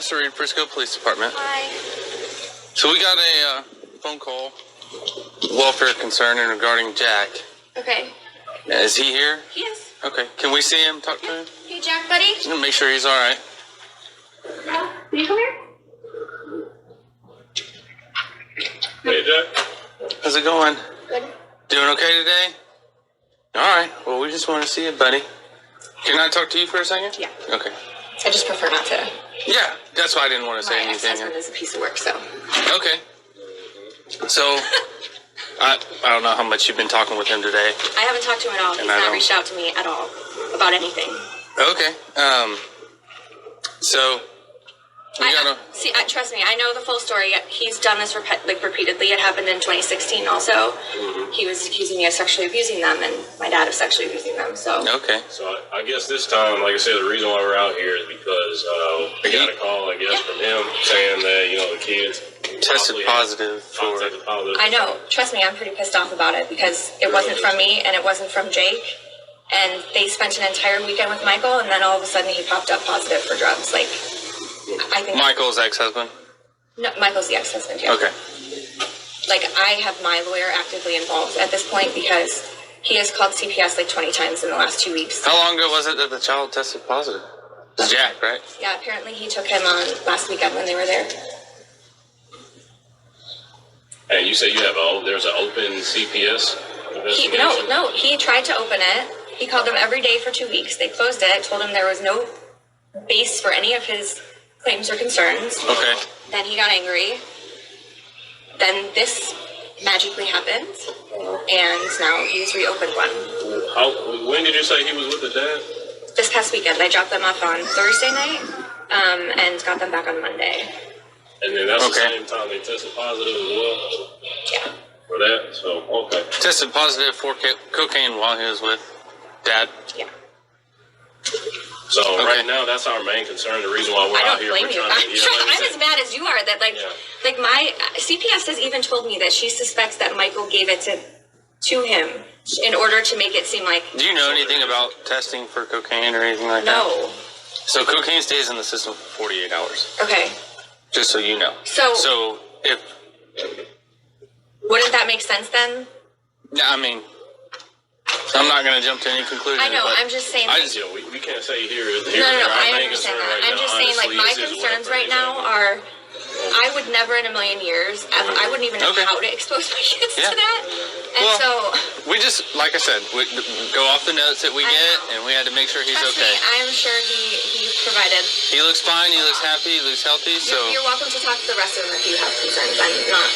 Officer Reed, Frisco Police Department. Hi. So we got a phone call, welfare concern regarding Jack. Okay. Is he here? He is. Okay. Can we see him, talk to him? Hey, Jack, buddy. I'm gonna make sure he's all right. Can you come here? Hey, Jack. How's it going? Good. Doing okay today? All right. Well, we just want to see you, buddy. Can I talk to you for a second? Yeah. Okay. I just prefer not to. Yeah, that's why I didn't want to say My anything. ex-husband is a piece of work, so. Okay. So, I don't know how much you've been talking with him today. I haven't talked to him at all. He's not reached out to me at all about anything. Okay. So, trust me, I know the full story. He's done this repeatedly. It happened in 2016 also. Mm-hmm. He was accusing me of sexually abusing them and my dad of sexually abusing them, so. Okay. So I guess this time, like I said, the reason why we're out here is because we got a call, I guess, from him saying that, the kids tested positive for... I know. Trust me, I'm pretty pissed off about it because it wasn't from me and it wasn't from Jake. And they spent an entire weekend with Michael and then all of a sudden he popped up positive for drugs. I think Michael's ex-husband? No, Michael's the ex-husband, yeah. Okay. I have my lawyer actively involved at this point because he has called CPS 20 times in the last 2 weeks. How long ago was it that the child tested positive? It was Jack, right? Yeah, apparently he took him on last weekend when they were there. And you say there's an open CPS investigation? No, he tried to open it. He called them every day for 2 weeks. They closed it, told him there was no base for any of his claims or concerns. Okay. Then he got angry. Then this magically happened, and now he's reopened one. When did you say he was with the dad? This past weekend. I dropped them off on Thursday night, and got them back on Monday. And then that's the same time they tested positive as well? Yeah. For that? So, okay. Tested positive for cocaine while he was with Dad? Yeah. So right now, that's our main concern. The reason why we're out here, I'm as mad as you are that my CPS has even told me that she suspects that Michael gave it to him in order to make it seem like. Do you know anything about testing for cocaine or anything like that? No. So cocaine stays in the system for 48 hours. Okay. Just so you know. So if wouldn't that make sense then? Yeah, I mean. I'm not going to jump to any conclusion. I know, I'm just saying. We can't say here. No, I understand that. I'm just saying, my concerns right now are, I would never in a million years, I wouldn't even know how to expose my kids to that. And we just, like I said, we go off the notes that we get, and we had to make sure he's okay. Me, I'm sure he provided. He looks fine, he looks happy, he looks healthy, so. You're welcome to talk to the rest of them if you have concerns. I'm not.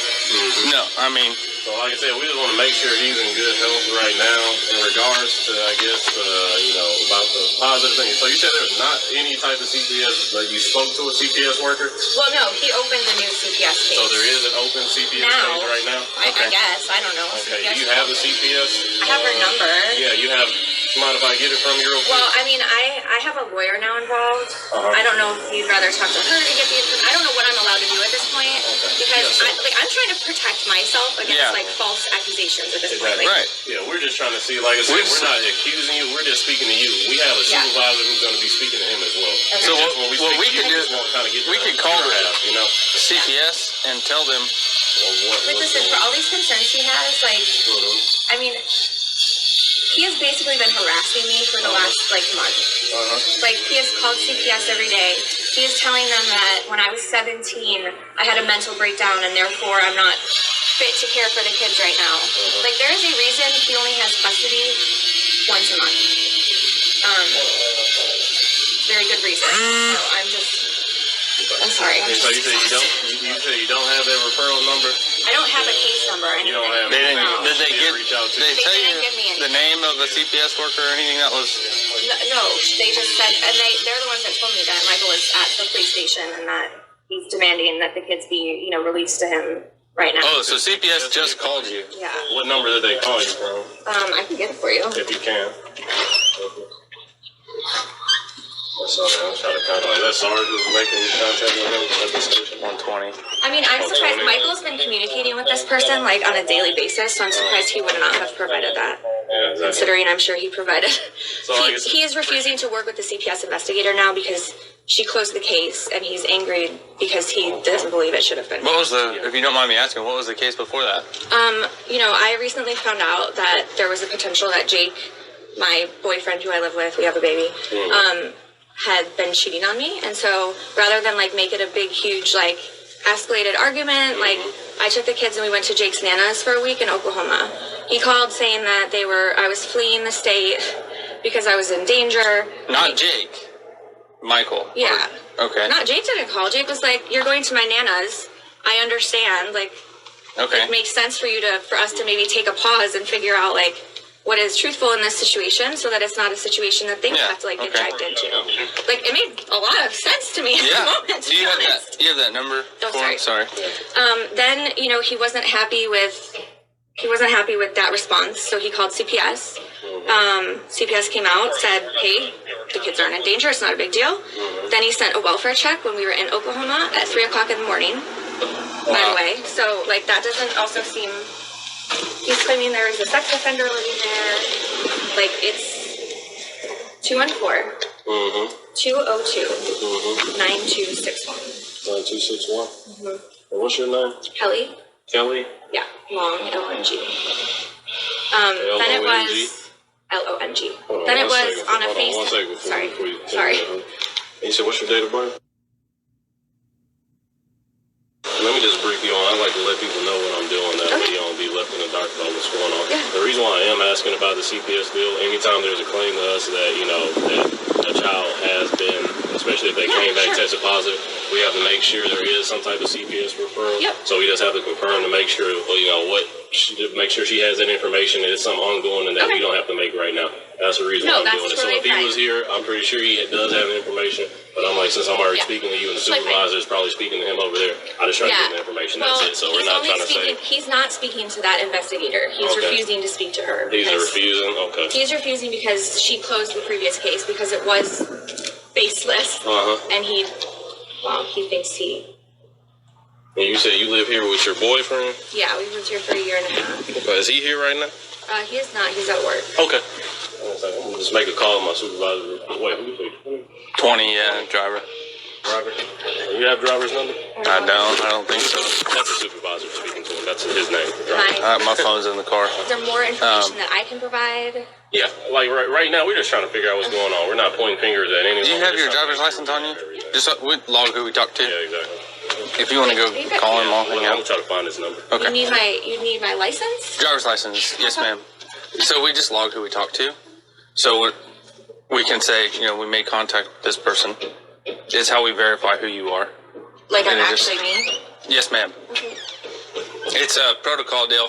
No, I mean. So like I said, we just want to make sure he's in good health right now in regards to, I guess, about the positive thing. So you said there's not any type of CPS, you spoke to a CPS worker? Well, no, he opened a new CPS case. So there is an open CPS case right now? I guess, I don't know. Okay, do you have the CPS? I have her number. Yeah, you have, mind if I get it from you real quick? Well, I mean, I have a lawyer now involved. I don't know if you'd rather talk to her to get the information. I don't know what I'm allowed to do at this point because I'm trying to protect myself against false accusations at this point. Right. Yeah, we're just trying to see, like I said, we're not accusing you, we're just speaking to you. We have a supervisor who's going to be speaking to him as well. Okay. So what we could do, we could call the CPS and tell them. Listen, for all these concerns he has, I mean, he has basically been harassing me for the last month. He has called CPS every day. He is telling them that when I was 17, I had a mental breakdown and therefore I'm not fit to care for the kids right now. There is a reason he only has custody once a month. Very good reason. So I'm sorry. So you say you don't have that referral number? I don't have a case number or anything. You don't have Did they tell you give me the name of the CPS worker or anything that was? No, they just said, and they're the ones that told me that Michael is at the police station and that he's demanding that the kids be, released to him right now. Oh, so CPS just called you? Yeah. What number did they call you from? I can get it for you. If you can. So I'm trying to contact that sergeant who's making contact with him at the station. 120. I mean, I'm surprised. Michael's been communicating with this person like on a daily basis, so I'm surprised he would not have provided that. Yeah, exactly. Considering I'm sure he provided. So he is refusing to work with the CPS investigator now because she closed the case, and he's angry because he doesn't believe it should have been. What was if you don't mind me asking, what was the case before that? I recently found out that there was a potential that Jake, my boyfriend who I live with, we have a baby, had been cheating on me. And so rather than like make it a big, huge, like escalated argument, like I took the kids and we went to Jake's Nana's for a week in Oklahoma. He called saying that I was fleeing the state because I was in danger. Not Jake. Michael. Yeah. Okay. Not Jake didn't call. Jake was like, "You're going to my Nana's. I understand. Like, okay. It makes sense for us to maybe take a pause and figure out like what is truthful in this situation, so that it's not a situation that they have to like get dragged into." Like, it made a lot of sense to me at the moment. Do you have that? Do you have that number? Oh, sorry. Then he wasn't happy with that response, so he called CPS. CPS came out, said, "Hey, the kids aren't in danger. It's not a big deal." Then he sent a welfare check when we were in Oklahoma at 3:00 in the morning. By the way, so like that doesn't also seem. He's claiming there is a sex offender living there. Like, it's 214 202 9261. 9261. What's your name? Kelly. Kelly. Yeah, long LNG. Then it was LONG. Then it was on a FaceTime. Sorry. And you said, what's your date of birth? Let me just brief you on. I like to let people know what I'm doing. That way you don't be left in the dark about what's going on. Yeah. The reason why I am asking about the CPS deal, anytime there's a claim to us that, that a child has been, especially if they came back tested positive, we have to make sure there is some type of CPS referral. Yep. So we just have to confirm to make sure, make sure she has that information and it's something ongoing and that we don't have to make right now. That's the reason why I'm doing it. So if he was here, I'm pretty sure he does have the information. But I'm like, since I'm already speaking to you and the supervisor is probably speaking to him over there, I just try to get the information. That's it. So we're not trying to say. He's not speaking to that investigator. He's refusing to speak to her. He's refusing? Okay. He's refusing because she closed the previous case because it was baseless. And he thinks he. And you said you live here with your boyfriend? Yeah, we lived here for a year and a half. Okay. Is he here right now? He is not. He's at work. Okay. I'm gonna just make a call to my supervisor. Wait, who you say? 20, driver. Driver? You have driver's number? I don't think so. That's the supervisor speaking to him. That's his name. My phone's in the car. Is there more information that I can provide? Yeah, like right now we're just trying to figure out what's going on. We're not pointing fingers at anyone. Do you have your driver's license on you? Just log who we talked to. Yeah, exactly. If you want to go call him, I'll hang out. I'm trying to find his number. Okay. You need my license? Driver's license, yes, ma'am. So we just log who we talked to. So we can say, we made contact with this person. It's how we verify who you are. Like I'm actually me? Yes, ma'am. Okay. It's a protocol deal.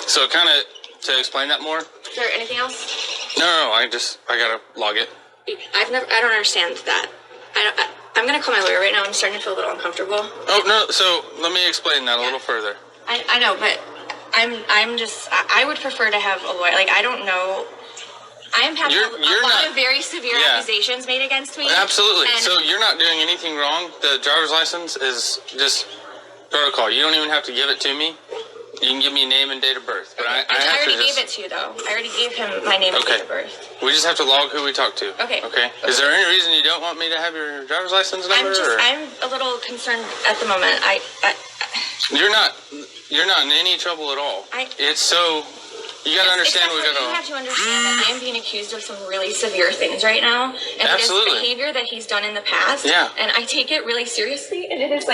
So kind of to explain that more. Is there anything else? No, I gotta log it. I don't understand that. I'm gonna call my lawyer right now. I'm starting to feel a little uncomfortable. Oh no, so let me explain that a little further. I know, but I would prefer to have a lawyer. Like, I don't know. I'm having a lot of very severe accusations made against me. Absolutely. So you're not doing anything wrong. The driver's license is just protocol. You don't even have to give it to me. You can give me name and date of birth. But I already gave it to you, though. I already gave him my name and date of birth. We just have to log who we talked to. Okay. Is there any reason you don't want me to have your driver's license number? I'm a little concerned at the moment. You're not in any trouble at all. It's so. You gotta understand You have to understand that I am being accused of some really severe things right now. And Absolutely. It is behavior that he's done in the past. Yeah. And I take it really seriously, and it is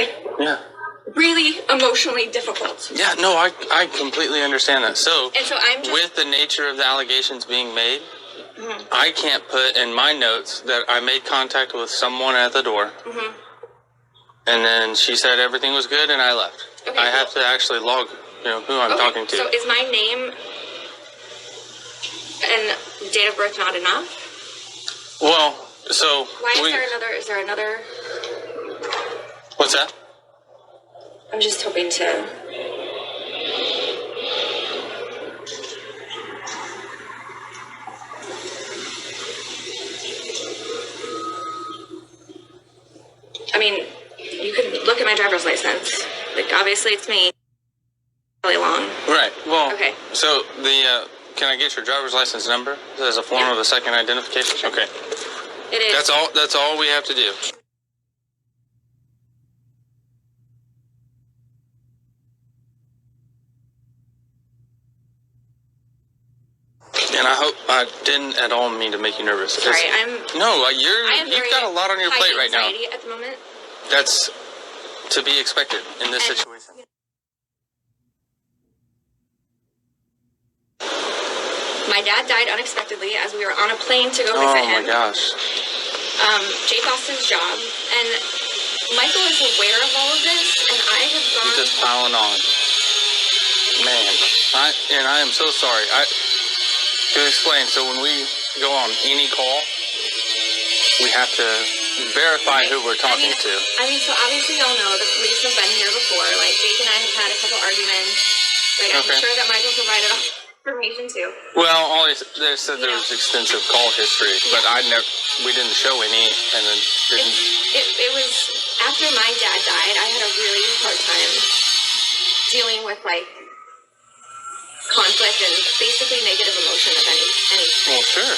really emotionally difficult. Yeah, no, I completely understand that. So I'm just, with the nature of the allegations being made, I can't put in my notes that I made contact with someone at the door, and then she said everything was good and I left. Okay, I have to actually log, who I'm talking to. So is my name and date of birth not enough? Well, So is there another? What's that? I'm just hoping to. I mean, you could look at my driver's license. Like, obviously, it's me. Really long. Right. Well. Okay. So can I get your driver's license number as a form of a second identification? Sure. Okay. It is. That's all we have to do. And I hope I didn't at all mean to make you nervous. Sorry, you've got a lot on your plate right now. At the moment. That's to be expected in this situation. My dad died unexpectedly as we were on a plane to go visit him. Oh my gosh. Jake lost his job, and Michael is aware of all of this, and I have gone. You're just piling on. Man, I am so sorry. To explain, so when we go on any call, we have to verify who we're talking to. So obviously y'all know the police have been here before. Like, Jake and I have had a couple arguments. Like, I'm sure that Michael provided all information too. Well, they said there was extensive call history, but we didn't show any, and then didn't. It was after my dad died. I had a really hard time dealing with like conflict and basically negative emotion of any kind. Well, sure.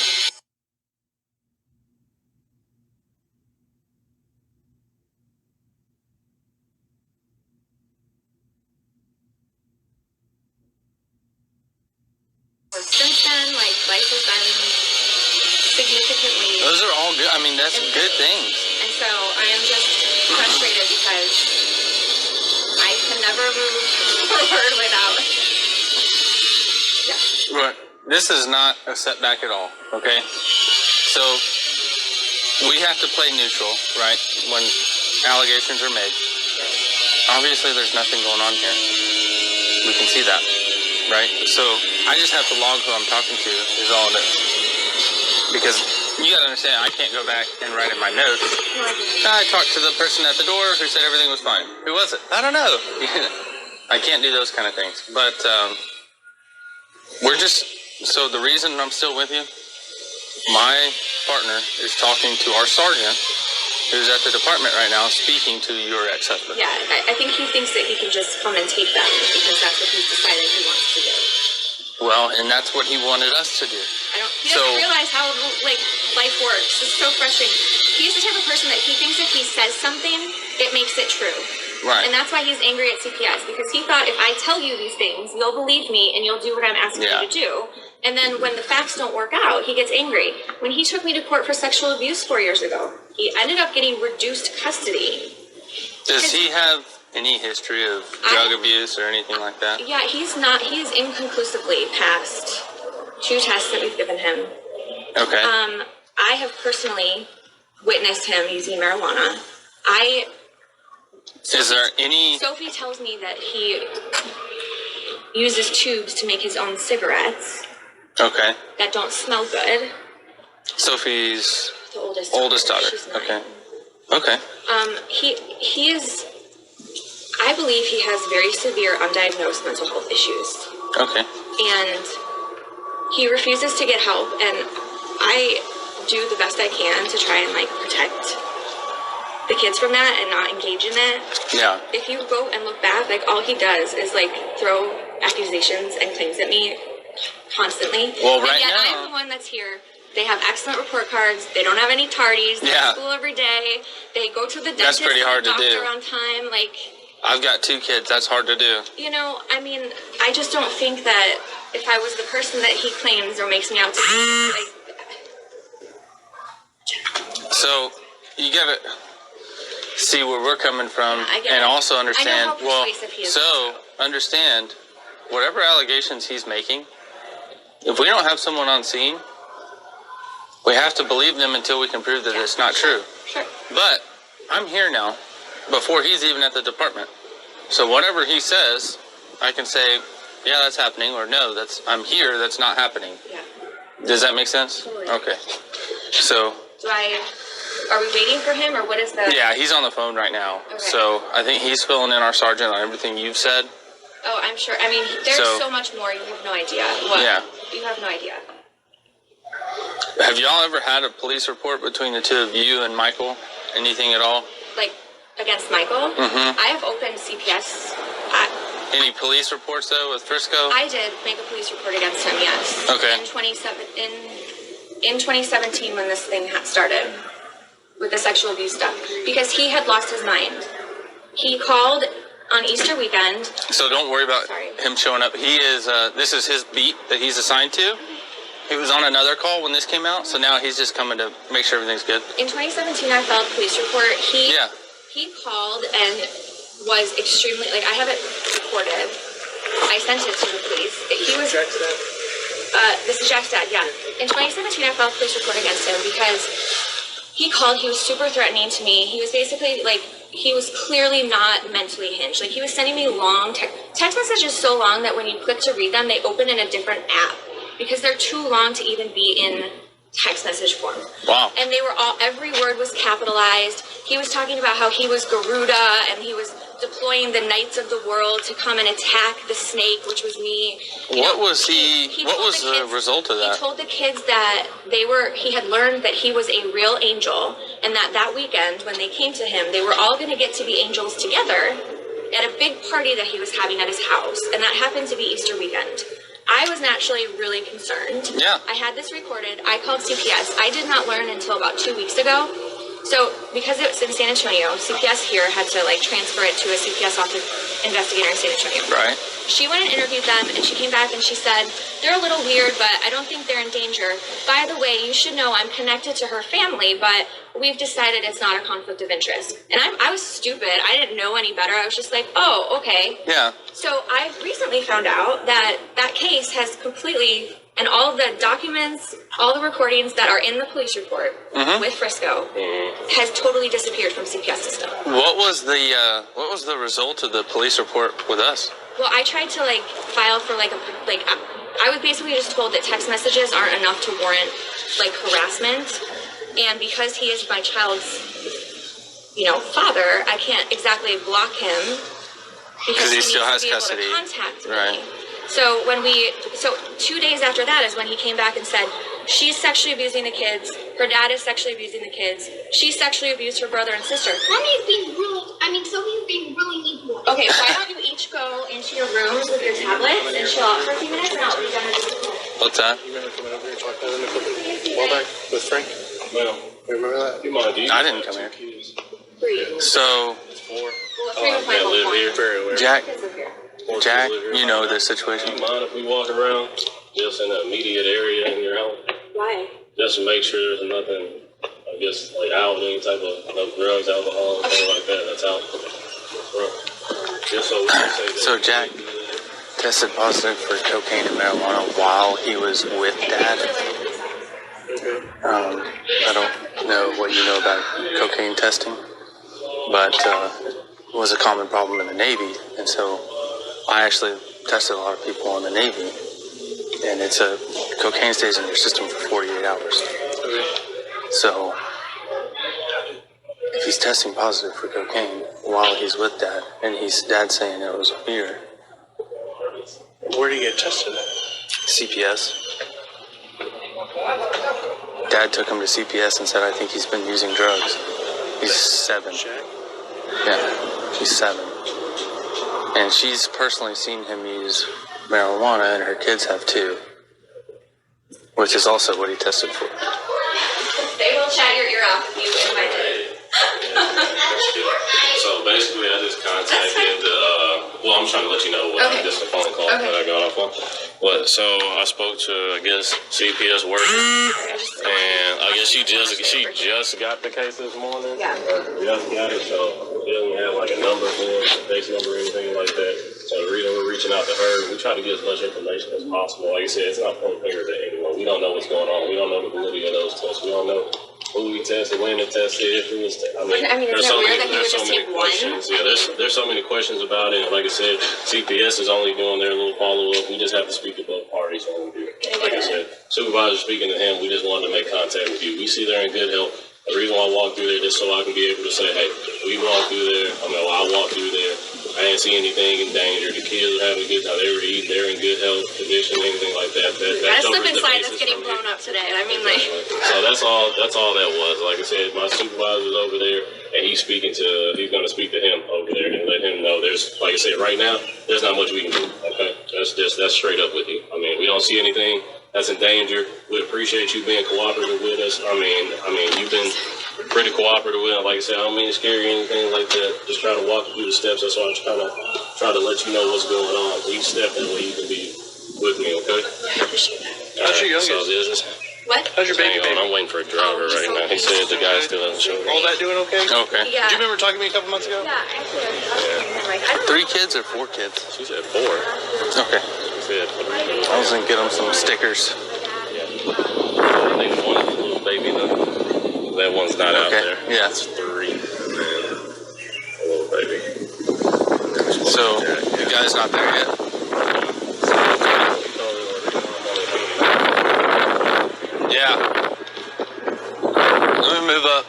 Since then, like, life has been significantly. Those are all good. I mean, that's good things. And so I am just frustrated because I can never move forward without. Right. This is not a setback at all, okay? So, we have to play neutral, right, when allegations are made. Obviously, there's nothing going on here. We can see that, right? So, I just have to log who I'm talking to is all it is. Because you gotta understand, I can't go back and write in my notes. I talked to the person at the door who said everything was fine. Who was it? I don't know. I can't do those kind of things. But, so the reason I'm still with you, my partner is talking to our sergeant, who's at the department right now, speaking to your ex-husband. Yeah, I think he thinks that he can just come and take them because that's what he's decided he wants to do. Well, and that's what he wanted us to do. He doesn't realize how, like, life works. It's so frustrating. He's the type of person that he thinks if he says something, it makes it true. Right. And that's why he's angry at CPS, because he thought if I tell you these things, you'll believe me and you'll do what I'm asking you to do. And then when the facts don't work out, he gets angry. When he took me to court for sexual abuse 4 years ago, he ended up getting reduced custody. Does he have any history of drug abuse or anything like that? Yeah, he's inconclusively passed 2 tests that we've given him. Okay. I have personally witnessed him using marijuana. Is there any... Sophie tells me that he uses tubes to make his own cigarettes. Okay. That don't smell good. Sophie's the oldest daughter. She's 9. Okay. Okay. He is... I believe he has very severe undiagnosed mental health issues. Okay. And he refuses to get help, and I do the best I can to try and, like, protect the kids from that and not engage in it. Yeah. If you go and look back, like, all he does is, like, throw accusations and claims at me constantly. Well, right and yet now... I'm the one that's here. They have excellent report cards. They don't have any tardies. They're at school every day. They go to the dentist. That's pretty hard to do. On time. Like, I've got 2 kids. That's hard to do. You know, I mean, I just don't think that if I was the person that he claims or makes me out to be, like... So, you gotta see where we're coming from, and also understand. Understand whatever allegations he's making. If we don't have someone on scene, we have to believe them until we can prove that it's not true. Sure. But I'm here now, before he's even at the department. So whatever he says, I can say, yeah, that's happening, or no, I'm here, that's not happening. Yeah. Does that make sense? Totally. Okay. So Are we waiting for him, or what is the... Yeah, he's on the phone right now. Okay. So I think he's filling in our sergeant on everything you've said. Oh, I'm sure. I mean, there's so much more. You have no idea. What? Yeah. You have no idea. Have y'all ever had a police report between the two of you and Micheal? Anything at all? Like, against Micheal? Mm-hmm. I have opened CPS. Any police reports, though, with Frisco? I did make a police report against him, yes. Okay. In 2017, when this thing started, with the sexual abuse stuff, because he had lost his mind. He called on Easter weekend. So don't worry about him showing up. He is, this is his beat that he's assigned to. He was on another call when this came out, so now he's just coming to make sure everything's good. In 2017, I filed a police report. He called and was extremely, like, I have it recorded. I sent it to the police. This is Jack's dad, yeah. In 2017, I filed a police report against him because he called, he was super threatening to me. He was basically, like, he was clearly not mentally hinged. Like, he was sending me long text messages so long that when you click to read them, they open in a different app because they're too long to even be in text message form. Wow. And they were every word was capitalized. He was talking about how he was Garuda and he was deploying the knights of the world to come and attack the snake, which was me. What was the result of that? He told the kids that he had learned that he was a real angel, and that weekend when they came to him, they were all going to get to be angels together at a big party that he was having at his house, and that happened to be Easter weekend. I was naturally really concerned. Yeah. I had this recorded. I called CPS. I did not learn until about 2 weeks ago. So, because it was in San Antonio, CPS here had to, like, transfer it to a CPS investigator in San Antonio. Right. She went and interviewed them, and she came back and she said, they're a little weird, but I don't think they're in danger. By the way, you should know I'm connected to her family, but we've decided it's not a conflict of interest. And I was stupid. I didn't know any better. I was just like, oh, okay. Yeah. So I recently found out that that case has completely... And all the documents, all the recordings that are in the police report with Frisco has totally disappeared from CPS system. What was the result of the police report with us? Well, I tried to file for I was basically just told that text messages aren't enough to warrant harassment, and because he is my child's father, I can't exactly block him because he still has custody. Able to contact me. Right. So 2 days after that is when he came back and said, she's sexually abusing the kids. Her dad is sexually abusing the kids. She sexually abused her brother and sister. Sophie's being really neat. Okay, why don't you each go into your rooms with your tablets and chill out for a few minutes and I'll be done in just a minute. What's that? You remember coming over here and talking about it in a couple while back with Frank? No. You remember that? I didn't come here. 3. So... 4. Well, 3 was my whole point. Jack, you know this situation. Do you mind if we walk around just in the immediate area in your house? Why? Just to make sure there's nothing, I guess, out, any type of drugs, alcohol, anything like that. That's out. Just so we can say that. So Jack tested positive for cocaine and marijuana while he was with Dad. Okay. I don't know what you know about cocaine testing, but it was a common problem in the Navy, and so I actually tested a lot of people in the Navy, and cocaine stays in your system for 48 hours. Okay. So, if he's testing positive for cocaine while he's with Dad, and Dad's saying it was weird. Where did he get tested at? CPS. Dad took him to CPS and said, I think he's been using drugs. He's 7. Yeah, he's 7. And she's personally seen him use marijuana, and her kids have too, which is also what he tested for. They will chat your ear off if you invite it. So basically, I just contacted I'm trying to let you know what just a phone call that I got off on. So I spoke to, CPS worker, and I guess she just got the case this morning. Yeah. Just got it, so she doesn't have a number for it, a case number or anything like that. So we're reaching out to her. We try to get as much information as possible. Like I said, it's not pointing fingers at anyone. We don't know what's going on. We don't know the validity of those tests. We don't know who we tested, when it tested, if it was. I mean, is it weird that he would just take one? Questions. Yeah, there's so many questions about it. And like I said, CPS is only doing their little follow up. We just have to speak to both parties when we do. Like I said, supervisor speaking to him, we just wanted to make contact with you. We see they're in good health. The reason why I walked through there just so I can be able to say, hey, we walked through there. I walked through there. I didn't see anything in danger. The kids were having a good time. They were eating. They're in good health condition, anything like that. That slip and slide that's getting blown up today. I mean, like. So that's all that was. Like I said, my supervisor's over there, and he's going to speak to him over there and let him know there's, like I said, right now, there's not much we can do. Okay? That's straight up with you. I mean, we don't see anything that's in danger. We appreciate you being cooperative with us. I mean, you've been pretty cooperative with us. Like I said, I don't mean to scare you or anything like that. Just try to walk through the steps. That's why I'm trying to let you know what's going on. Each step, that way you can be with me, okay? I appreciate that. How's your youngest? What? How's your baby? I'm waiting for a driver right now. He said the guy still hasn't shown up. All that doing okay? Okay. Yeah. Do you remember talking to me a couple months ago? Yeah, actually, I don't know. 3 kids or 4 kids? She said 4. Okay. She said 3. I was gonna get them some stickers. I think one is a little baby though. That one's not out there. Yeah. It's 3. A little baby. So you guys not there yet? Yeah. Let me move up.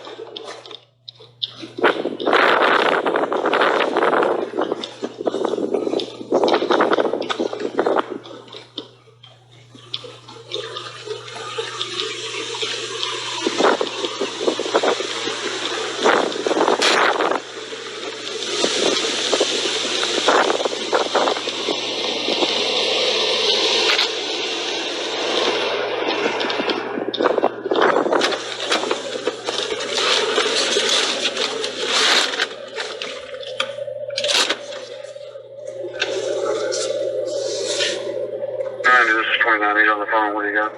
This is 29-8 on the phone. What do you got?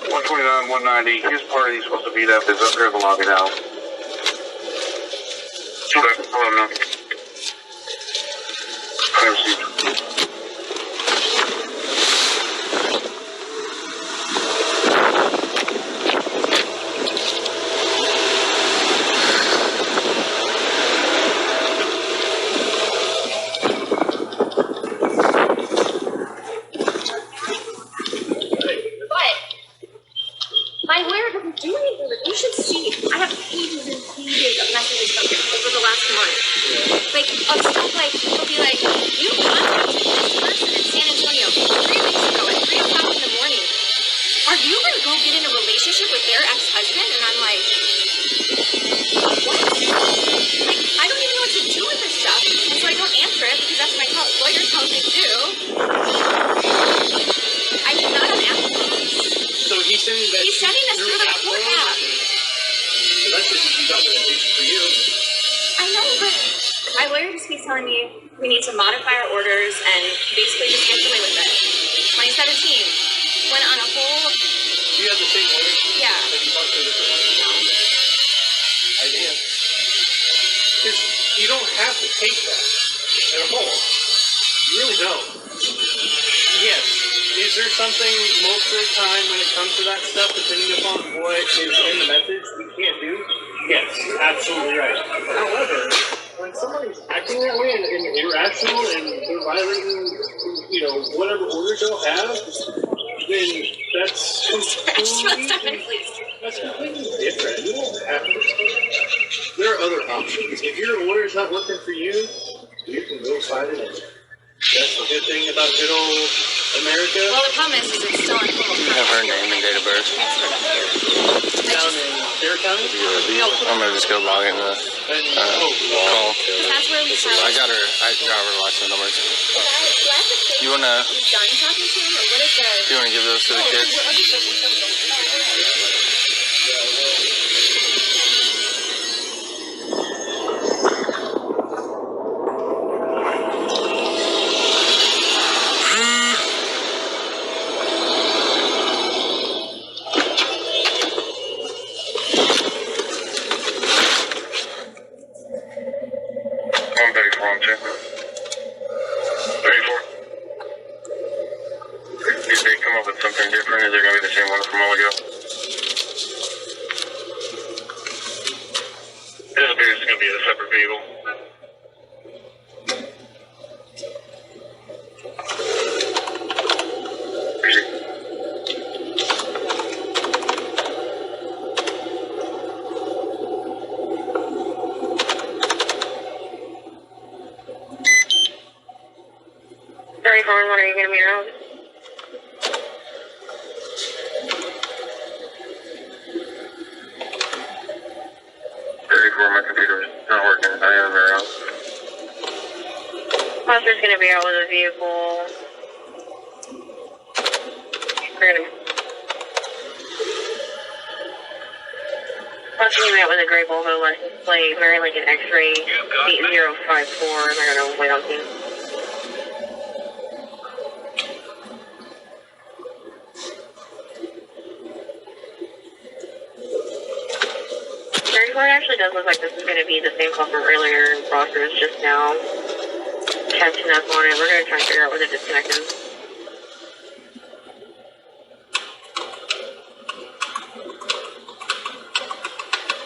129, 190. His party is supposed to beat up is up here in the lobby now. Okay, hold on now. I received. My lawyer doesn't do anything, but you should see. I have pages and pages of messages from him over the last month. Like, of stuff like, he'll be like, you contacted this person in San Antonio 3 weeks ago at 3 o'clock in the morning. Are you going to go get in a relationship with their ex-husband? And I'm like, what? Like, I don't even know what to do with this stuff. And so I don't answer it because that's what my lawyer tells me to do. I mean, not on Apple. So he's sending us through the court app. So that's just documentation for you. I know, but my lawyer just keeps telling me we need to modify our orders and basically just get away with it. 2017 went on a whole. Do you have the same order? Yeah. Have you talked to a different one? No. Idea. Because you don't have to take that at all. You really don't. Yes. Is there something most of the time when it comes to that stuff, depending upon what is in the message, we can't do? Yes, absolutely right. However, when somebody's acting that way and irrational and they're violating, whatever orders they'll have, then that's completely different. You don't have to. There are other options. If your order's not working for you, you can go find it. That's the good thing about good old America. Well, the problem is it's still on hold. You have her name and date of birth. Down in Dare County? I'm gonna just go log in the call. That's where we filed. I got her driver license numbers. You wanna? You done talking to him, or what is that? You wanna give those to the kids? I'm 34 on 2. 34. They come up with some be a separate vehicle. When are you going to be around? My computer is not working. I am around. Monster's going to be out with a vehicle. We're going to... Monster's going to be out with a gray Volvo license plate, wearing like an X-ray 8054. They're going to wait on scene. It actually does look like this is going to be the same call from earlier, and Foster is just now catching up on it. We're going to try and figure out where the disconnect is.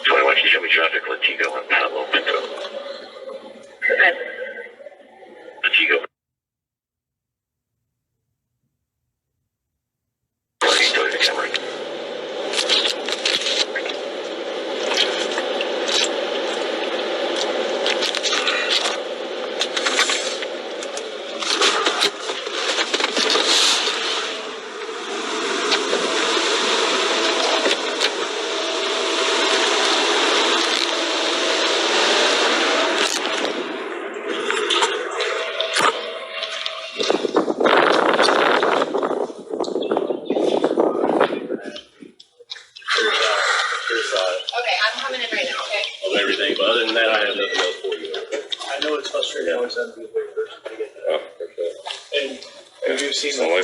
So why don't you show me traffic for Tigo and Pablo Pinto? Okay. The Tigo.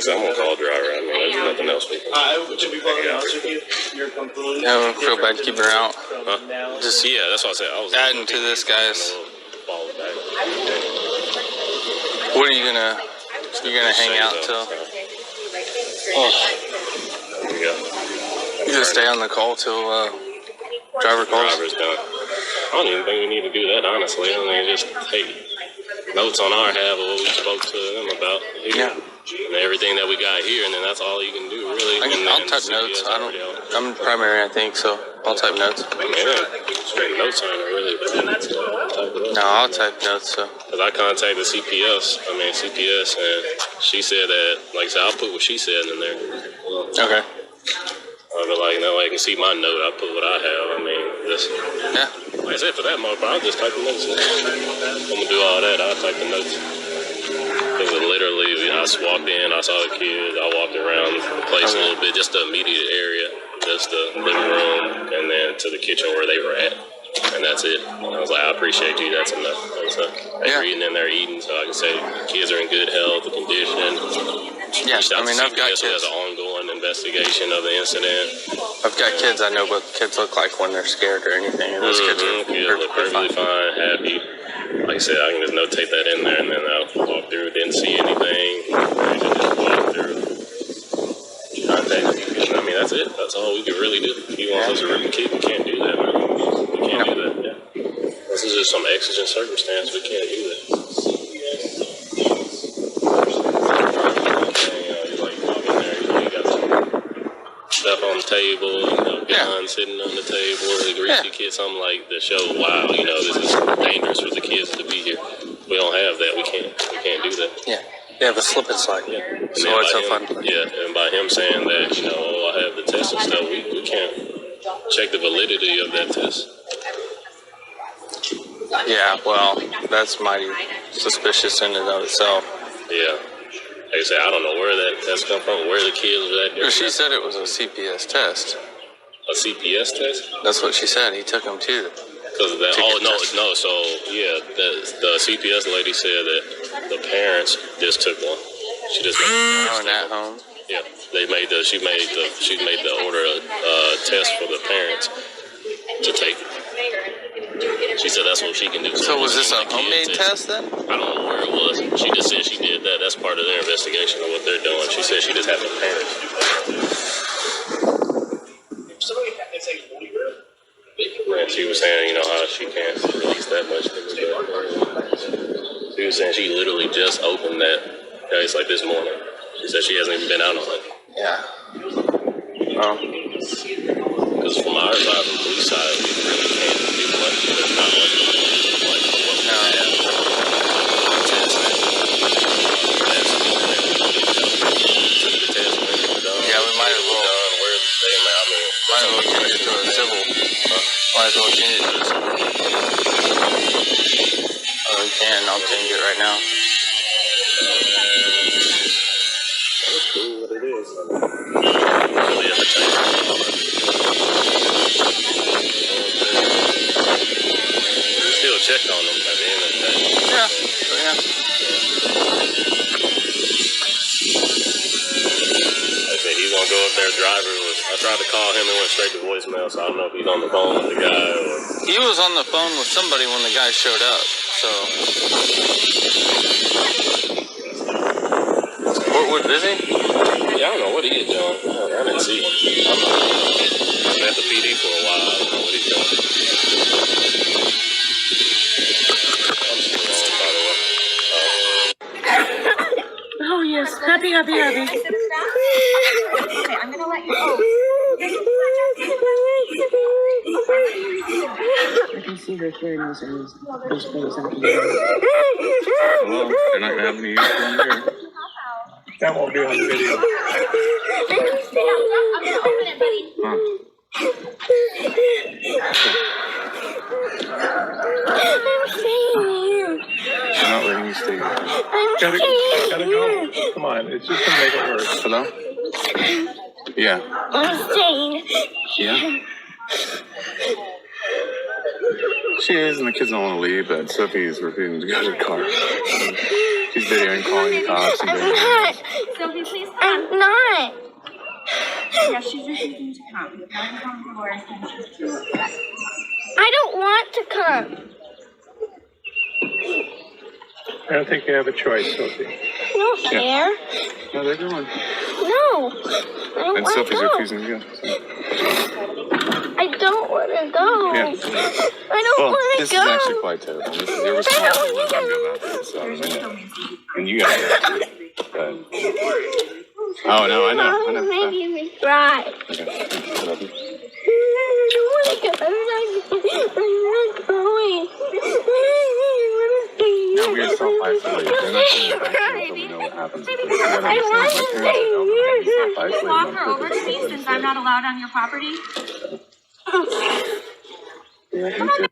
I'm gonna call driver. I mean, there's nothing else we can. To be quite honest with you, you're completely. I don't feel bad keeping her out. Huh? Just yeah, that's what I said. I was adding to this, guys. What are you gonna? You're gonna hang out till? Oh. There we go. You gonna stay on the call till driver calls? Driver's done. I don't even think we need to do that, honestly. I mean, just take notes on our half of what we spoke to them about. Here. Yeah. And everything that we got here, and then that's all you can do, really. I'll type notes. I'm primary, I think, so I'll type notes. Yeah, straight notes on it, really. No, I'll type notes, so. Because I contacted CPS, and she said that, like I said, I'll put what she said in there. Okay. I'll be like, no, I can see my note. I'll put what I have. I mean, just, yeah. Like I said, for that motherfucker, I'll just type the notes in. I'm going to do all that. I'll type the notes. Because literally, I just walked in, I saw the kids, I walked around the place a little bit, just the immediate area, just the living room, and then to the kitchen where they were at. And that's it. And I was like, I appreciate you, that's enough. So they're eating and they're eating, so I can say kids are in good health, condition. Yeah, I mean, I've got kids. There's an ongoing investigation of the incident. I've got kids, I know what kids look like when they're scared or anything. And those kids are perfectly fine, happy. Like I said, I can just notate that in there, and then I'll walk through. Didn't see anything. I just walk through. Contact people. I mean, that's it. That's all we can really do. If you want us to rip a kid, we can't do that, man. We can't do that. Yeah. This is just some exigent circumstance. We can't do that. You like walk in there, you got some stuff on the table, guns sitting on the table, the greasy kid, something like to show, wow, this is dangerous for the kids to be here. We don't have that. We can't do that. Yeah. They have a slip and slide. Yeah. So it's so fun. Yeah, and by him saying that, I have the test and stuff, we can't check the validity of that test. Yeah, well, that's mighty suspicious in and of itself. Yeah. Like I said, I don't know where that test come from, where the kids are at. She said it was a CPS test. A CPS test? That's what she said. He took them too. Because of that. No. So yeah, the CPS lady said that the parents just took one. She just made at home. Yeah, she made the order test for the parents to take. She said that's what she can do. So was this a homemade test then? I don't know where it was. She just said she did that. That's part of their investigation of what they're doing. She said she just had the parents do that. She was saying, you know, how she can't release that much. She was saying she literally just opened that case like this morning. She said she hasn't even been out on it. Yeah. Oh. Because from our side, from the police side, we really can't do much. There's not much like what we have. Yeah, we might as well. Might as well change it to a civil. Might as well change it to a civil. Oh, we can. I'll change it right now. That's cool what it is. Really have to change it. We still checked on them at the end of the day. Yeah. Yeah. Like I said, he's gonna go up there. Driver was. I tried to call him and went straight to voicemail, so I don't know if he's on the phone with the guy or. He was on the phone with somebody when the guy showed up. So. Portwood busy? Yeah, I don't know what he is doing. I didn't see him. I've been at the PD for a while. I don't know what he's doing. I'm still on, by the way. Oh, yes. Happy. Okay, I'm gonna let you. I can see her hearing those those things. Well, they're not gonna have any use on here. That won't be on the video. I'm gonna open it, buddy. She's not letting you stay. Gotta go. Come on, it's just gonna make it worse. Hello? Yeah. I'm staying. Yeah? She is, and the kids don't want to leave, but Sophie is refusing to go to the car. She's videoing, calling the cops, and doing not. Sophie, please come. I'm not. Yeah, she's refusing to come. I don't want to come. I don't think you have a choice, Sophie. I don't care. No, they're going. No. I don't And want to Sophie's go. refusing to go. I don't want to go. Yeah. I don't Well, want to this go. is actually quite terrible. This is irresponsible to go about this. So, and you guys are. Oh, no, I know. Mom, maybe we cry. Okay. I love you. I'm not going. No, we are self-isolated. They're not going to until we know what happens. I want to stay here. Walk her over to me since I'm not allowed on your property. Yeah, me too.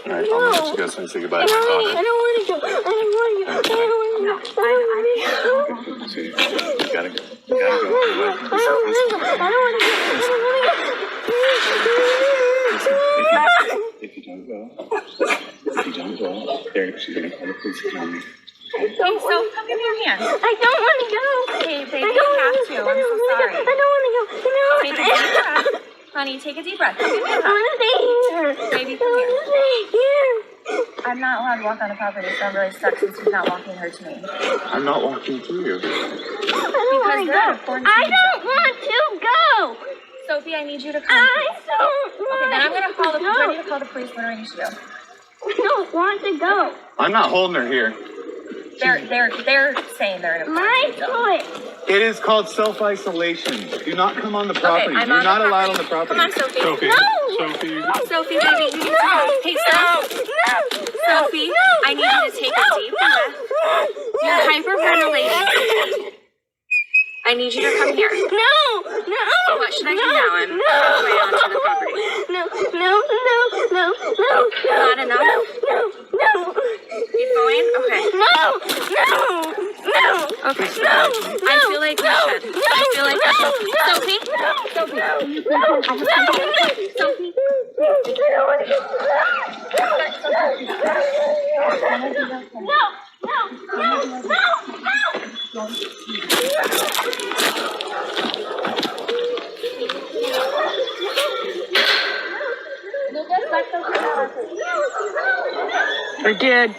All right, I'm gonna let you go so I say goodbye to my daughter. I don't want to go. I don't want to go. I don't want to go. I don't want to go. See, you gotta go. You gotta go. I don't want to go. I don't want to go. If you don't go, she's gonna call the police academy. Okay, so come give me your hand. I don't want to go. Okay, baby, you have to. I'm so sorry. I don't want to go. No. Take a deep breath. Honey, take a deep breath. Come give me a hug. I want to stay here. Baby, come here. I want to stay here. I'm not allowed to walk on the property, so I'm really stuck since you're not walking her to me. I'm not walking through you. I don't want to go. I don't want to go. Sophie, I need you to come. I don't want Okay, then I'm gonna call the. to Do I need go. to call the police? What do I need to do? I don't want to go. I'm not holding her here. They're saying they're in a My property, choice. It is called self-isolation. Do not come on the property. I'm You're on not the allowed on property. the property. Come on, Sophie. No. Sophie, baby, you need to go. Hey, stop. Sophie, I need you to take a deep breath. You're hyperventilating. I need you to come here. No. What should I do now? I'm on my way onto the property. No. Not enough? No. Keep going? Okay. No. Okay. I feel like we should. I feel like Sophie? Sophie? I did.